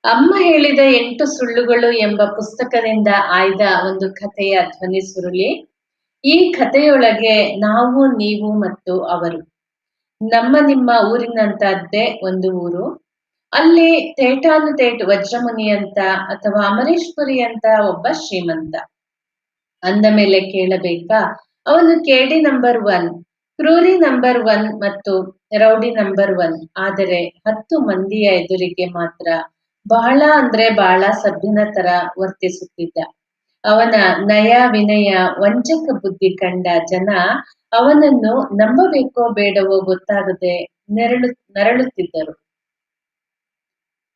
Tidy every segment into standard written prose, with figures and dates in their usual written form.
ಅಮ್ಮ ಹೇಳಿದ 8 ಸುಳ್ಳುಗಳು ಎಂಬ ಪುಸ್ತಕದಿಂದ ಆಯ್ದ ಒಂದು ಕಥೆಯ ಧ್ವನಿ ಸುರುಳಿ. ಈ ಕಥೆಯೊಳಗೆ ನಾವು, ನೀವು ಮತ್ತು ಅವರು. ನಮ್ಮ ನಿಮ್ಮ ಊರಿನಂತದ್ದೇ ಒಂದು ಊರು. ಅಲ್ಲಿ ತೇಟಾನುತೇಟ್ ವಜ್ರಮುನಿ ಅಂತ ಅಥವಾ ಅಮರೀಶ್ ಪುರಿ ಅಂತ ಒಬ್ಬ ಶ್ರೀಮಂತ. ಅಂದ ಮೇಲೆ ಕೇಳಬೇಕಾ? ಅವನು ಕೇಡಿ ನಂಬರ್ 1, ಕ್ರೂರಿ ನಂಬರ್ 1 ಮತ್ತು ರೌಡಿ ನಂಬರ್ 1. ಆದರೆ 10 ಮಂದಿಯ ಎದುರಿಗೆ ಮಾತ್ರ ಬಹಳ ಅಂದ್ರೆ ಬಹಳ ಸಭ್ಯನ ತರ ವರ್ತಿಸುತ್ತಿದ್ದ. ಅವನ ನಯ ವಿನಯ ವಂಚಕ ಬುದ್ಧಿ ಕಂಡ ಜನ ಅವನನ್ನು ನಂಬಬೇಕೋ ಬೇಡವೋ ಗೊತ್ತಾಗದೆ ನರಳುತ್ತಿದ್ದರು.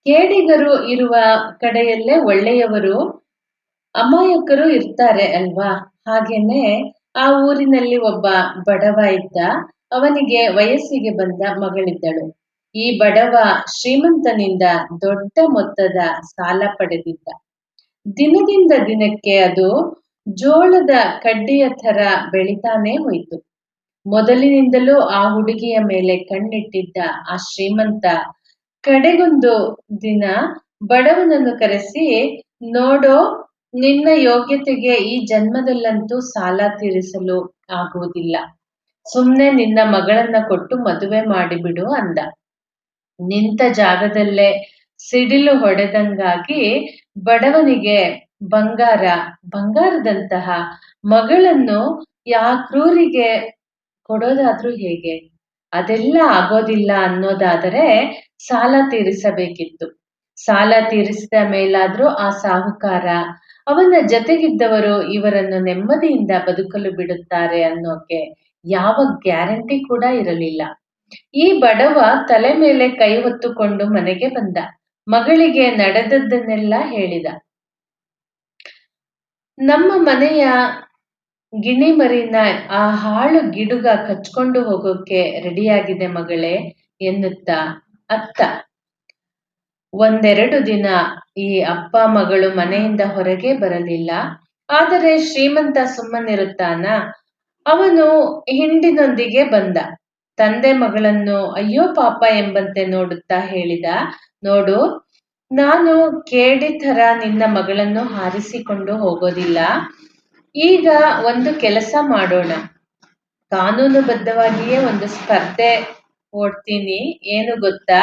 ಕೇಡಿಗರು ಇರುವ ಕಡೆಯಲ್ಲೇ ಒಳ್ಳೆಯವರು ಅಮಾಯಕರು ಇರ್ತಾರೆ ಅಲ್ವಾ? ಹಾಗೇನೆ ಆ ಊರಿನಲ್ಲಿ ಒಬ್ಬ ಬಡವ ಇದ್ದ. ಅವನಿಗೆ ವಯಸ್ಸಿಗೆ ಬಂದ ಮಗಳಿದ್ದಳು. ಈ ಬಡವ ಶ್ರೀಮಂತನಿಂದ ದೊಡ್ಡ ಮೊತ್ತದ ಸಾಲ ಪಡೆದಿದ್ದ. ದಿನದಿಂದ ದಿನಕ್ಕೆ ಅದು ಜೋಳದ ಕಡ್ಡಿಯ ಥರ ಬೆಳಿತಾನೇ ಹೋಯಿತು. ಮೊದಲಿನಿಂದಲೂ ಆ ಹುಡುಗಿಯ ಮೇಲೆ ಕಣ್ಣಿಟ್ಟಿದ್ದ ಆ ಶ್ರೀಮಂತ ಕಡೆಗೊಂದು ದಿನ ಬಡವನನ್ನು ಕರೆಸಿ, ನೋಡೋ, ನಿನ್ನ ಯೋಗ್ಯತೆಗೆ ಈ ಜನ್ಮದಲ್ಲಂತೂ ಸಾಲ ತೀರಿಸಲು ಆಗುವುದಿಲ್ಲ. ಸುಮ್ನೆ ನಿನ್ನ ಮಗಳನ್ನ ಕೊಟ್ಟು ಮದುವೆ ಮಾಡಿಬಿಡು ಅಂದ. ನಿಂತ ಜಾಗದಲ್ಲೇ ಸಿಡಿಲು ಹೊಡೆದಂಗಾಗಿ ಬಡವನಿಗೆ ಬಂಗಾರದಂತಹ ಮಗಳನ್ನು ಕ್ರೂರಿಗೆ ಕೊಡೋದಾದ್ರೂ ಹೇಗೆ? ಅದೆಲ್ಲ ಆಗೋದಿಲ್ಲ ಅನ್ನೋದಾದರೆ ಸಾಲ ತೀರಿಸಬೇಕಿತ್ತು. ಸಾಲ ತೀರಿಸಿದ ಮೇಲಾದ್ರೂ ಆ ಸಾಹುಕಾರ, ಅವನ ಜೊತೆಗಿದ್ದವರು ಇವರನ್ನು ನೆಮ್ಮದಿಯಿಂದ ಬದುಕಲು ಬಿಡುತ್ತಾರೆ ಅನ್ನೋಕೆ ಯಾವ ಗ್ಯಾರಂಟಿ ಕೂಡ ಇರಲಿಲ್ಲ. ಈ ಬಡವ ತಲೆ ಮೇಲೆ ಕೈ ಹೊತ್ತುಕೊಂಡು ಮನೆಗೆ ಬಂದ. ಮಗಳಿಗೆ ನಡೆದದ್ದನ್ನೆಲ್ಲ ಹೇಳಿದ. ನಮ್ಮ ಮನೆಯ ಗಿಣಿಮರಿನ ಆ ಹಾಳು ಗಿಡುಗ ಕಚ್ಕೊಂಡು ಹೋಗೋಕೆ ರೆಡಿಯಾಗಿದೆ ಮಗಳೇ ಎನ್ನುತ್ತಾ ಅತ್ತ. ಒಂದೆರಡು ದಿನ ಈ ಅಪ್ಪ ಮಗಳು ಮನೆಯಿಂದ ಹೊರಗೆ ಬರಲಿಲ್ಲ. ಆದರೆ ಶ್ರೀಮಂತ ಸುಮ್ಮನಿರುತ್ತಾನ? ಅವನು ಹಿಂಡಿನೊಂದಿಗೆ ಬಂದ. ತಂದೆ ಮಗಳನ್ನು ಅಯ್ಯೋ ಪಾಪ ಎಂಬಂತೆ ನೋಡುತ್ತಾ ಹೇಳಿದ, ನೋಡು, ನಾನು ಕೇಡಿ ಥರ ನಿನ್ನ ಮಗಳನ್ನು ಹಾರಿಸಿಕೊಂಡು ಹೋಗೋದಿಲ್ಲ. ಈಗ ಒಂದು ಕೆಲಸ ಮಾಡೋಣ. ಕಾನೂನುಬದ್ಧವಾಗಿಯೇ ಒಂದು ಸ್ಪರ್ಧೆ ಓಡ್ತೀನಿ. ಏನು ಗೊತ್ತಾ?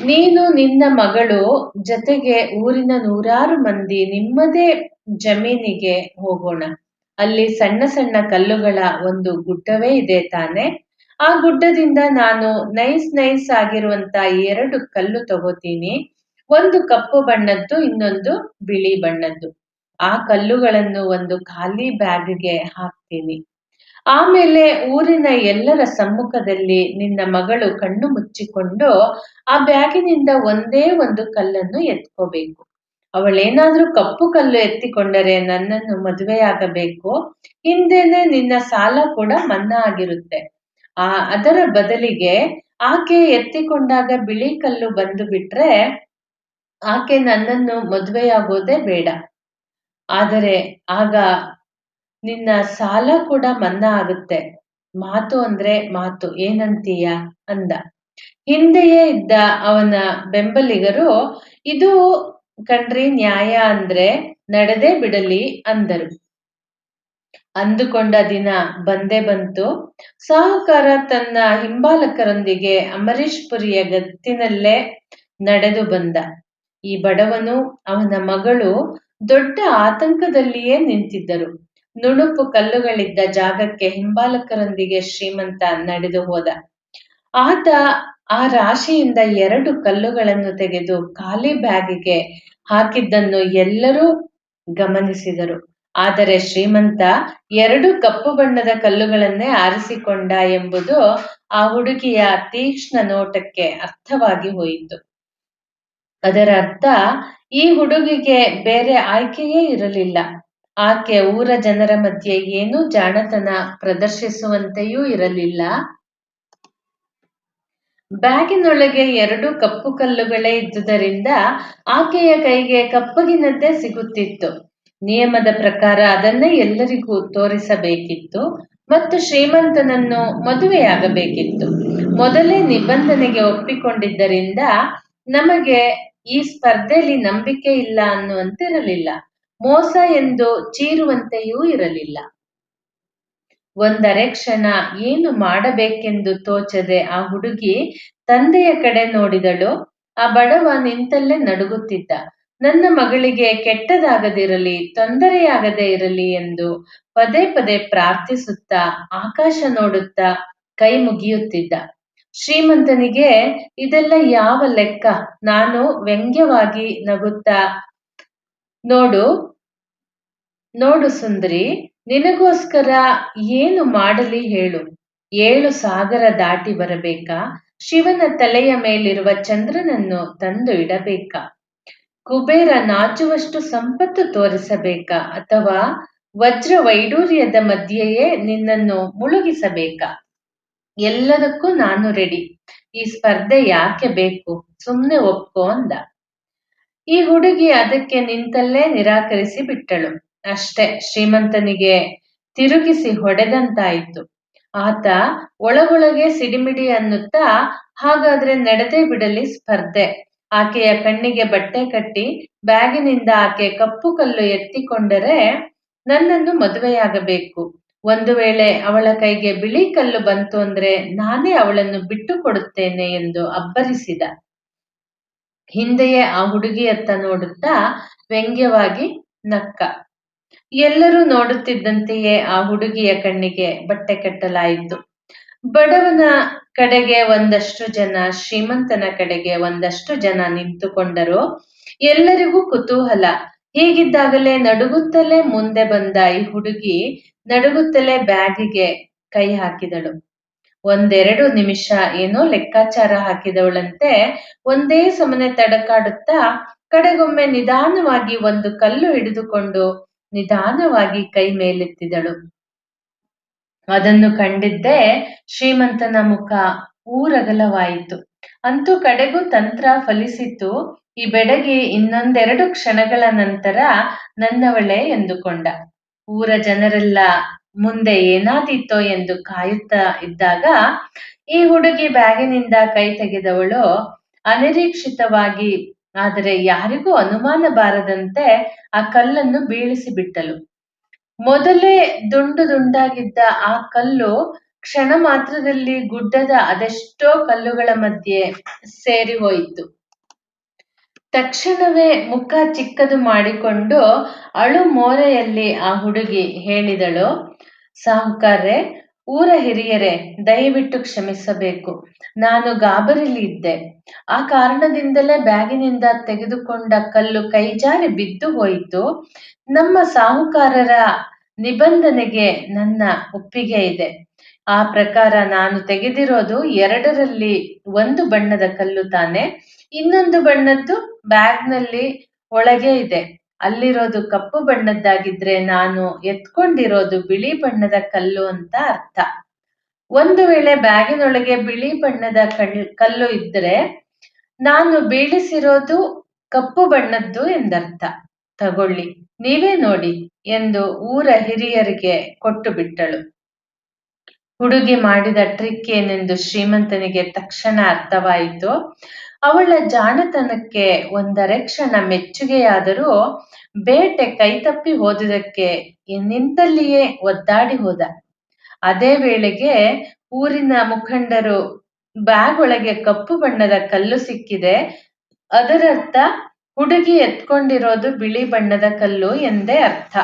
ನೀನು, ನಿನ್ನ ಮಗಳು ಜೊತೆಗೆ ಊರಿನ 100 ಮಂದಿ ನಿಮ್ಮದೇ ಜಮೀನಿಗೆ ಹೋಗೋಣ. ಅಲ್ಲಿ ಸಣ್ಣ ಸಣ್ಣ ಕಲ್ಲುಗಳ ಒಂದು ಗುಡ್ಡವೇ ಇದೆ ತಾನೆ? ಆ ಗುಡ್ಡದಿಂದ ನಾನು ನೈಸ್ ಆಗಿರುವಂತ 2 ಕಲ್ಲು ತಗೋತೀನಿ. ಒಂದು ಕಪ್ಪು ಬಣ್ಣದ್ದು, ಇನ್ನೊಂದು ಬಿಳಿ ಬಣ್ಣದ್ದು. ಆ ಕಲ್ಲುಗಳನ್ನು ಒಂದು ಖಾಲಿ ಬ್ಯಾಗ್ಗೆ ಹಾಕ್ತೀನಿ. ಆಮೇಲೆ ಊರಿನ ಎಲ್ಲರ ಸಮ್ಮುಖದಲ್ಲಿ ನಿನ್ನ ಮಗಳು ಕಣ್ಣು ಮುಚ್ಚಿಕೊಂಡು ಆ ಬ್ಯಾಗಿನಿಂದ ಒಂದೇ ಒಂದು ಕಲ್ಲನ್ನು ಎತ್ಕೋಬೇಕು. ಅವಳೇನಾದ್ರೂ ಕಪ್ಪು ಕಲ್ಲು ಎತ್ತಿಕೊಂಡರೆ ನನ್ನನ್ನು ಮದುವೆಯಾಗಬೇಕು. ಹಿಂದೆನೆ ನಿನ್ನ ಸಾಲ ಕೂಡ ಮನ್ನಾ ಆಗಿರುತ್ತೆ. ಅದರ ಬದಲಿಗೆ ಆಕೆ ಎತ್ತಿಕೊಂಡಾಗ ಬಿಳಿ ಕಲ್ಲು ಬಂದು ಬಿಟ್ರೆ ಆಕೆ ನನ್ನನ್ನು ಮದುವೆಯಾಗೋದೇ ಬೇಡ. ಆದರೆ ಆಗ ನಿನ್ನ ಸಾಲ ಕೂಡ ಮನ್ನಾ ಆಗುತ್ತೆ. ಮಾತು ಅಂದ್ರೆ ಮಾತು, ಏನಂತೀಯ ಅಂದ. ಹಿಂದೆಯೇ ಇದ್ದ ಅವನ ಬೆಂಬಲಿಗರು, ಇದು ಕಣ್ರಿ ನ್ಯಾಯ ಅಂದ್ರೆ ನಡೆದೇ ಬಿಡಲಿ ಅಂದರು. ಅಂದುಕೊಂಡ ದಿನ ಬಂದೇ ಬಂತು. ಸಾಹುಕಾರ ತನ್ನ ಹಿಂಬಾಲಕರೊಂದಿಗೆ ಅಮರೀಶ್ ಪುರಿಯ ಗತ್ತಿನಲ್ಲೇ ನಡೆದು ಬಂದ. ಈ ಬಡವನು, ಅವನ ಮಗಳು ದೊಡ್ಡ ಆತಂಕದಲ್ಲಿಯೇ ನಿಂತಿದ್ದರು. ನುಣುಪು ಕಲ್ಲುಗಳಿದ್ದ ಜಾಗಕ್ಕೆ ಹಿಂಬಾಲಕರೊಂದಿಗೆ ಶ್ರೀಮಂತ ನಡೆದು ಹೋದ. ಆತ ಆ ರಾಶಿಯಿಂದ 2 ಕಲ್ಲುಗಳನ್ನು ತೆಗೆದು ಖಾಲಿ ಬ್ಯಾಗಿಗೆ ಹಾಕಿದ್ದನ್ನು ಎಲ್ಲರೂ ಗಮನಿಸಿದರು. ಆದರೆ ಶ್ರೀಮಂತ 2 ಕಪ್ಪು ಬಣ್ಣದ ಕಲ್ಲುಗಳನ್ನೇ ಆರಿಸಿಕೊಂಡ ಎಂಬುದು ಆ ಹುಡುಗಿಯ ತೀಕ್ಷ್ಣ ನೋಟಕ್ಕೆ ಅರ್ಥವಾಗಿ ಹೋಯಿತು. ಅದರ ಅರ್ಥ, ಈ ಹುಡುಗಿಗೆ ಬೇರೆ ಆಯ್ಕೆಯೇ ಇರಲಿಲ್ಲ. ಆಕೆ ಊರ ಜನರ ಮಧ್ಯೆ ಏನೂ ಜಾಣತನ ಪ್ರದರ್ಶಿಸುವಂತೆಯೂ ಇರಲಿಲ್ಲ. ಬ್ಯಾಗಿನೊಳಗೆ 2 ಕಪ್ಪು ಕಲ್ಲುಗಳೇ ಇದ್ದುದರಿಂದ ಆಕೆಯ ಕೈಗೆ ಕಪ್ಪಗಿನದ್ದೇ ಸಿಗುತ್ತಿತ್ತು. ನಿಯಮದ ಪ್ರಕಾರ ಅದನ್ನೇ ಎಲ್ಲರಿಗೂ ತೋರಿಸಬೇಕಿತ್ತು ಮತ್ತು ಶ್ರೀಮಂತನನ್ನು ಮದುವೆಯಾಗಬೇಕಿತ್ತು. ಮೊದಲೇ ನಿಬಂಧನೆಗೆ ಒಪ್ಪಿಕೊಂಡಿದ್ದರಿಂದ ನಮಗೆ ಈ ಸ್ಪರ್ಧೆಯಲ್ಲಿ ನಂಬಿಕೆ ಇಲ್ಲ ಅನ್ನುವಂತಿರಲಿಲ್ಲ. ಮೋಸ ಎಂದು ಚೀರುವಂತೆಯೂ ಇರಲಿಲ್ಲ. ಒಂದರೆ ಕ್ಷಣ ಏನು ಮಾಡಬೇಕೆಂದು ತೋಚದೆ ಆ ಹುಡುಗಿ ತಂದೆಯ ಕಡೆ ನೋಡಿದಳು. ಆ ಬಡವ ನಿಂತಲ್ಲೇ ನಡುಗುತ್ತಿದ್ದ. ನನ್ನ ಮಗಳಿಗೆ ಕೆಟ್ಟದಾಗದಿರಲಿ, ತೊಂದರೆಯಾಗದೇ ಇರಲಿ ಎಂದು ಪದೇ ಪದೇ ಪ್ರಾರ್ಥಿಸುತ್ತಾ ಆಕಾಶ ನೋಡುತ್ತಾ ಕೈ ಮುಗಿಯುತ್ತಿದ್ದ. ಶ್ರೀಮಂತನಿಗೆ ಇದೆಲ್ಲ ಯಾವ ಲೆಕ್ಕ? ನಾನು ವ್ಯಂಗ್ಯವಾಗಿ ನಗುತ್ತಾ, ನೋಡು ನೋಡು ಸುಂದರಿ, ನಿನಗೋಸ್ಕರ ಏನು ಮಾಡಲಿ ಹೇಳು? 7 ಸಾಗರ ದಾಟಿ ಬರಬೇಕಾ? ಶಿವನ ತಲೆಯ ಮೇಲಿರುವ ಚಂದ್ರನನ್ನು ತಂದು ಇಡಬೇಕಾ? ಕುಬೇರ ನಾಚುವಷ್ಟು ಸಂಪತ್ತು ತೋರಿಸಬೇಕಾ? ಅಥವಾ ವಜ್ರ ವೈಡೂರ್ಯದ ಮಧ್ಯೆಯೇ ನಿನ್ನನ್ನು ಮುಳುಗಿಸಬೇಕಾ? ಎಲ್ಲದಕ್ಕೂ ನಾನು ರೆಡಿ. ಈ ಸ್ಪರ್ಧೆ ಯಾಕೆ ಬೇಕು? ಸುಮ್ನೆ ಒಪ್ಕೋ ಅಂದ. ಈ ಹುಡುಗಿ ಅದಕ್ಕೆ ನಿಂತಲ್ಲೇ ನಿರಾಕರಿಸಿ ಬಿಟ್ಟಳು. ಅಷ್ಟೇ, ಶ್ರೀಮಂತನಿಗೆ ತಿರುಗಿಸಿ ಹೊಡೆದಂತಾಯಿತು. ಆತ ಒಳಗೊಳಗೆ ಸಿಡಿಮಿಡಿ ಅನ್ನುತ್ತಾ, ಹಾಗಾದ್ರೆ ನಡೆದೇ ಬಿಡಲಿ ಸ್ಪರ್ಧೆ. ಆಕೆಯ ಕಣ್ಣಿಗೆ ಬಟ್ಟೆ ಕಟ್ಟಿ ಬ್ಯಾಗಿನಿಂದ ಆಕೆ ಕಪ್ಪು ಕಲ್ಲು ಎತ್ತಿಕೊಂಡರೆ ನನ್ನನ್ನು ಮದುವೆಯಾಗಬೇಕು. ಒಂದು ವೇಳೆ ಅವಳ ಕೈಗೆ ಬಿಳಿ ಕಲ್ಲು ಬಂತು ಅಂದ್ರೆ ನಾನೇ ಅವಳನ್ನು ಬಿಟ್ಟು ಕೊಡುತ್ತೇನೆ ಎಂದು ಅಬ್ಬರಿಸಿದ. ಹಿಂದೆಯೇ ಆ ಹುಡುಗಿಯತ್ತ ನೋಡುತ್ತಾ ವ್ಯಂಗ್ಯವಾಗಿ ನಕ್ಕ. ಎಲ್ಲರೂ ನೋಡುತ್ತಿದ್ದಂತೆಯೇ ಆ ಹುಡುಗಿಯ ಕಣ್ಣಿಗೆ ಬಟ್ಟೆ ಕಟ್ಟಲಾಯಿತು. ಬಡವನ ಕಡೆಗೆ ಒಂದಷ್ಟು ಜನ, ಶ್ರೀಮಂತನ ಕಡೆಗೆ ಒಂದಷ್ಟು ಜನ ನಿಂತುಕೊಂಡರು. ಎಲ್ಲರಿಗೂ ಕುತೂಹಲ. ಹೀಗಿದ್ದಾಗಲೇ ನಡುಗುತ್ತಲೇ ಮುಂದೆ ಬಂದ ಈ ಹುಡುಗಿ ನಡುಗುತ್ತಲೇ ಬ್ಯಾಗಿಗೆ ಕೈ ಹಾಕಿದಳು. 1-2 ನಿಮಿಷ ಏನೋ ಲೆಕ್ಕಾಚಾರ ಹಾಕಿದವಳಂತೆ ಒಂದೇ ಸಮನೆ ತಡಕಾಡುತ್ತಾ ಕಡೆಗೊಮ್ಮೆ ನಿಧಾನವಾಗಿ ಒಂದು ಕಲ್ಲು ಹಿಡಿದುಕೊಂಡು ನಿಧಾನವಾಗಿ ಕೈ ಮೇಲೆತ್ತಿದಳು. ಅದನ್ನು ಕಂಡಿದ್ದೇ ಶ್ರೀಮಂತನ ಮುಖ ಊರಗಲವಾಯಿತು. ಅಂತೂ ಕಡೆಗೂ ತಂತ್ರ ಫಲಿಸಿತು. ಈ ಬೆಡಗಿ ಇನ್ನೊಂದೆರಡು ಕ್ಷಣಗಳ ನಂತರ ನನ್ನವಳೇ ಎಂದುಕೊಂಡ. ಊರ ಜನರೆಲ್ಲ ಮುಂದೆ ಏನಾದೀತೋ ಎಂದು ಕಾಯುತ್ತಾ ಇದ್ದಾಗ ಈ ಹುಡುಗಿ ಬ್ಯಾಗಿನಿಂದ ಕೈ ತೆಗೆದವಳು ಅನಿರೀಕ್ಷಿತವಾಗಿ, ಆದರೆ ಯಾರಿಗೂ ಅನುಮಾನ ಬಾರದಂತೆ ಆ ಕಲ್ಲನ್ನು ಬೀಳಿಸಿಬಿಟ್ಟಳು. ಮೊದಲೇ ದುಂಡು ದುಂಡಾಗಿದ್ದ ಆ ಕಲ್ಲು ಕ್ಷಣ ಮಾತ್ರದಲ್ಲಿ ಗುಡ್ಡದ ಅದೆಷ್ಟೋ ಕಲ್ಲುಗಳ ಮಧ್ಯೆ ಸೇರಿ ಹೋಯಿತು. ತಕ್ಷಣವೇ ಮುಖ ಚಿಕ್ಕದು ಮಾಡಿಕೊಂಡು ಅಳು ಮೋರೆಯಲ್ಲಿ ಆ ಹುಡುಗಿ ಹೇಳಿದಳು, ಸಾಹುಕಾರ್ರೆ, ಊರ ಹಿರಿಯರೇ, ದಯವಿಟ್ಟು ಕ್ಷಮಿಸಬೇಕು. ನಾನು ಗಾಬರಿಲಿದ್ದೆ. ಆ ಕಾರಣದಿಂದಲೇ ಬ್ಯಾಗಿನಿಂದ ತೆಗೆದುಕೊಂಡ ಕಲ್ಲು ಕೈಜಾರಿ ಬಿದ್ದು ಹೋಯಿತು. ನಮ್ಮ ಸಾಹುಕಾರರ ನಿಬಂಧನೆಗೆ ನನ್ನ ಒಪ್ಪಿಗೆ ಇದೆ. ಆ ಪ್ರಕಾರ ನಾನು ತೆಗೆದಿರೋದು 2ರಲ್ಲಿ 1 ಬಣ್ಣದ ಕಲ್ಲು ತಾನೆ. ಇನ್ನೊಂದು ಬಣ್ಣದ್ದು ಬ್ಯಾಗ್ನಲ್ಲಿ ಒಳಗೆ ಇದೆ. ಅಲ್ಲಿರೋದು ಕಪ್ಪು ಬಣ್ಣದ್ದಾಗಿದ್ರೆ ನಾನು ಎತ್ಕೊಂಡಿರೋದು ಬಿಳಿ ಬಣ್ಣದ ಕಲ್ಲು ಅಂತ ಅರ್ಥ. ಒಂದು ವೇಳೆ ಬ್ಯಾಗಿನೊಳಗೆ ಬಿಳಿ ಬಣ್ಣದ ಕಲ್ಲು ಇದ್ರೆ ನಾನು ಬೀಳಿಸಿರೋದು ಕಪ್ಪು ಬಣ್ಣದ್ದು ಎಂದರ್ಥ. ತಗೊಳ್ಳಿ, ನೀವೇ ನೋಡಿ ಎಂದು ಊರ ಹಿರಿಯರಿಗೆ ಕೊಟ್ಟು ಬಿಟ್ಟಳು. ಹುಡುಗಿ ಮಾಡಿದ ಟ್ರಿಕ್ ಏನೆಂದು ಶ್ರೀಮಂತನಿಗೆ ತಕ್ಷಣ ಅರ್ಥವಾಯಿತು. ಅವಳ ಜಾಣತನಕ್ಕೆ ಒಂದರೆ ಕ್ಷಣ ಮೆಚ್ಚುಗೆಯಾದರೂ ಬೇಟೆ ಕೈತಪ್ಪಿ ಹೋದುದಕ್ಕೆ ನಿಂತಲ್ಲಿಯೇ ಒದ್ದಾಡಿ ಹೋದ. ಅದೇ ವೇಳೆಗೆ ಊರಿನ ಮುಖಂಡರು, ಬ್ಯಾಗ್ ಒಳಗೆ ಕಪ್ಪು ಬಣ್ಣದ ಕಲ್ಲು ಸಿಕ್ಕಿದೆ, ಅದರರ್ಥ ಹುಡುಗಿ ಎತ್ಕೊಂಡಿರೋದು ಬಿಳಿ ಬಣ್ಣದ ಕಲ್ಲು ಎಂದೇ ಅರ್ಥ.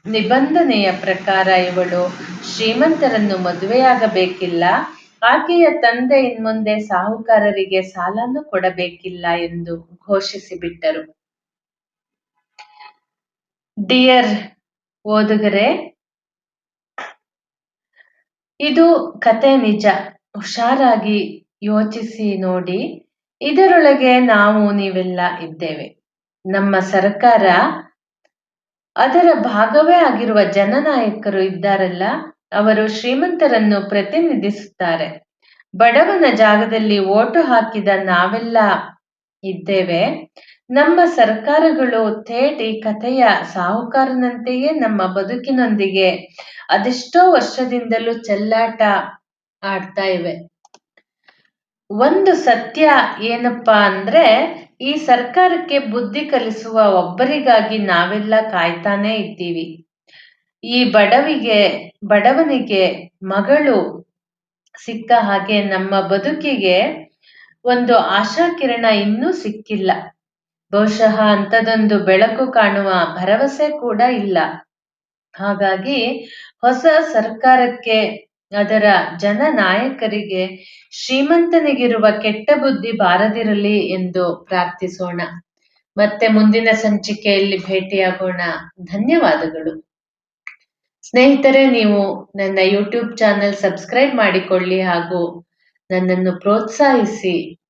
ನಿಬಂಧನೆಯ ಪ್ರಕಾರ ಇವಳು ಶ್ರೀಮಂತರನ್ನು ಮದುವೆಯಾಗಬೇಕಿಲ್ಲ, ಆಕೆಯ ತಂದೆ ಇನ್ಮುಂದೆ ಸಾಹುಕಾರರಿಗೆ ಸಾಲನ್ನು ಕೊಡಬೇಕಿಲ್ಲ ಎಂದು ಘೋಷಿಸಿಬಿಟ್ಟರು. ಡಿಯರ್ ಓದುಗರೇ, ಇದು ಕತೆ ನಿಜ. ಹುಷಾರಾಗಿ ಯೋಚಿಸಿ ನೋಡಿ. ಇದರೊಳಗೆ ನಾವು ನೀವೆಲ್ಲ ಇದ್ದೇವೆ. ನಮ್ಮ ಸರ್ಕಾರ, ಅದರ ಭಾಗವೇ ಆಗಿರುವ ಜನನಾಯಕರು ಇದ್ದಾರಲ್ಲ, ಅವರು ಶ್ರೀಮಂತರನ್ನು ಪ್ರತಿನಿಧಿಸುತ್ತಾರೆ. ಬಡವನ ಜಾಗದಲ್ಲಿ ಓಟು ಹಾಕಿದ ನಾವೆಲ್ಲ ಇದ್ದೇವೆ. ನಮ್ಮ ಸರ್ಕಾರಗಳು ಥೇಟ್ ಈ ಕಥೆಯ ಸಾಹುಕಾರನಂತೆಯೇ ನಮ್ಮ ಬದುಕಿನೊಂದಿಗೆ ಅದೆಷ್ಟೋ ವರ್ಷದಿಂದಲೂ ಚೆಲ್ಲಾಟ ಆಡ್ತಾ ಇವೆ. ಒಂದು ಸತ್ಯ ಏನಪ್ಪಾ ಅಂದ್ರೆ, ಈ ಸರ್ಕಾರಕ್ಕೆ ಬುದ್ಧಿ ಕಲಿಸುವ ಒಬ್ಬರಿಗಾಗಿ ನಾವೆಲ್ಲ ಕಾಯ್ತಾನೇ ಇದ್ದೀವಿ. ಈ ಬಡವನಿಗೆ ಮಗಳು ಸಿಕ್ಕ ಹಾಗೆ ನಮ್ಮ ಬದುಕಿಗೆ ಒಂದು ಆಶಾಕಿರಣ ಇನ್ನೂ ಸಿಕ್ಕಿಲ್ಲ. ಬಹುಶಃ ಅಂಥದೊಂದು ಬೆಳಕು ಕಾಣುವ ಭರವಸೆ ಕೂಡ ಇಲ್ಲ. ಹಾಗಾಗಿ ಹೊಸ ಸರ್ಕಾರಕ್ಕೆ, ಅದರ ಜನನಾಯಕರಿಗೆ ಶ್ರೀಮಂತನಿಗಿರುವ ಕೆಟ್ಟ ಬುದ್ಧಿ ಬಾರದಿರಲಿ ಎಂದು ಪ್ರಾರ್ಥಿಸೋಣ. ಮತ್ತೆ ಮುಂದಿನ ಸಂಚಿಕೆಯಲ್ಲಿ ಭೇಟಿಯಾಗೋಣ. ಧನ್ಯವಾದಗಳು. ಸ್ನೇಹಿತರೆ, ನೀವು ನನ್ನ ಯೂಟ್ಯೂಬ್ ಚಾನೆಲ್ ಸಬ್ಸ್ಕ್ರೈಬ್ ಮಾಡಿಕೊಳ್ಳಿ ಹಾಗೂ ನನ್ನನ್ನು ಪ್ರೋತ್ಸಾಹಿಸಿ.